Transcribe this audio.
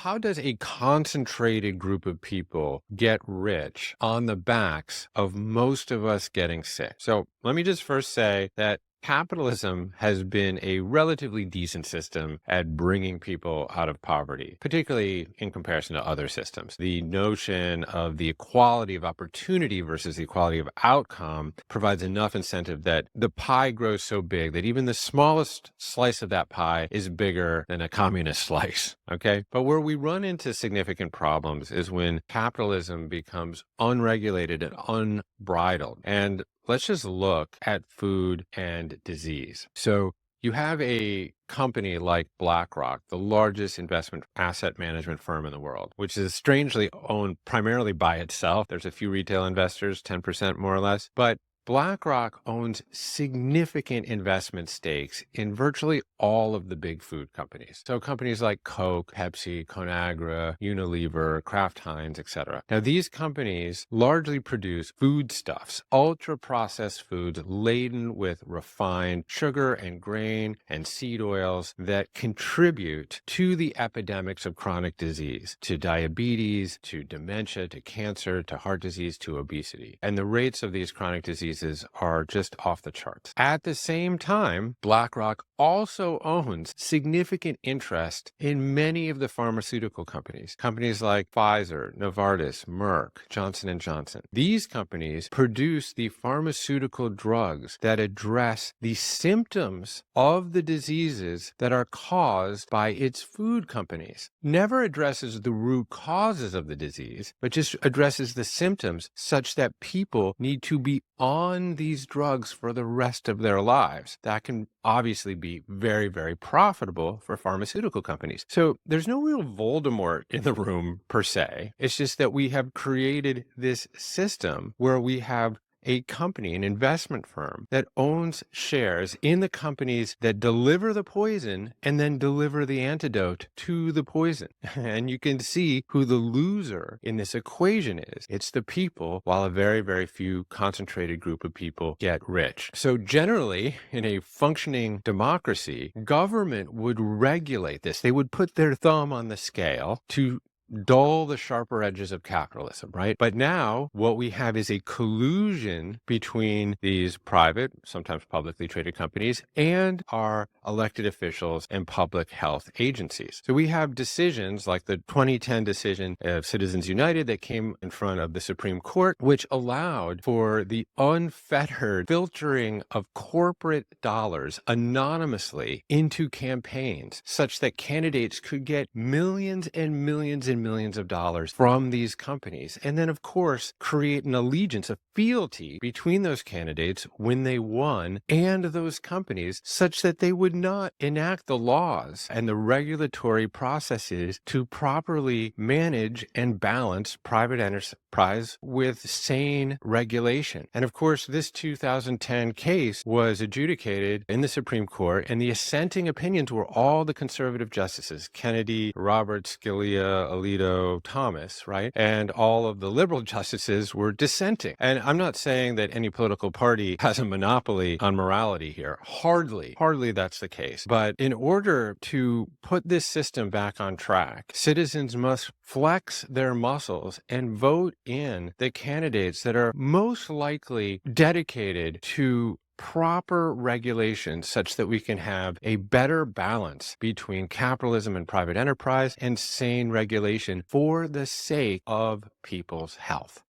How does a concentrated group of people get rich on the backs of most of us getting sick? So let me just first say that capitalism has been a relatively decent system at bringing people out of poverty, particularly in comparison to other systems. The notion of the equality of opportunity versus the equality of outcome provides enough incentive that the pie grows so big that even the smallest slice of that pie is bigger than a communist slice. Okay. But where we run into significant problems is when capitalism becomes unregulated and unbridled. And let's just look at food and disease. So you have a company like BlackRock, the largest investment asset management firm in the world, which is strangely owned primarily by itself. There's a few retail investors, 10% more or less, but BlackRock owns significant investment stakes in virtually all of the big food companies. So companies like Coke, Pepsi, Conagra, Unilever, Kraft-Heinz, etc. Now, these companies largely produce foodstuffs, ultra-processed foods laden with refined sugar and grain and seed oils that contribute to the epidemics of chronic disease, to diabetes, to dementia, to cancer, to heart disease, to obesity. And the rates of these chronic diseases are just off the charts. At the same time, BlackRock also owns significant interest in many of the pharmaceutical companies, companies like Pfizer, Novartis, Merck, Johnson & Johnson. These companies produce the pharmaceutical drugs that address the symptoms of the diseases that are caused by its food companies. Never addresses the root causes of the disease, but just addresses the symptoms such that people need to be on these drugs for the rest of their lives. That can obviously be very, very profitable for pharmaceutical companies. So there's no real Voldemort in the room per se. It's just that we have created this system where we have a company, an investment firm that owns shares in the companies that deliver the poison and then deliver the antidote to the poison. And you can see who the loser in this equation is. It's the people, while a very, very few concentrated group of people get rich. So generally, in a functioning democracy, government would regulate this. They would put their thumb on the scale to dull the sharper edges of capitalism, right? But now what we have is a collusion between these private, sometimes publicly traded companies and our elected officials and public health agencies. So we have decisions like the 2010 decision of Citizens United that came in front of the Supreme Court, which allowed for the unfettered filtering of corporate dollars anonymously into campaigns such that candidates could get millions and millions and millions of dollars from these companies. And then, of course, create an allegiance, a fealty between those candidates when they won and those companies such that they would not enact the laws and the regulatory processes to properly manage and balance private enterprise with sane regulation. And of course, this 2010 case was adjudicated in the Supreme Court, and the assenting opinions were all the conservative justices, Kennedy, Roberts, Scalia, Alito, Thomas, right? And all of the liberal justices were dissenting. And I'm not saying that any political party has a monopoly on morality here. Hardly that's the case. But in order to put this system back on track, citizens must flex their muscles and vote in the candidates that are most likely dedicated to proper regulation such that we can have a better balance between capitalism and private enterprise and sane regulation for the sake of people's health.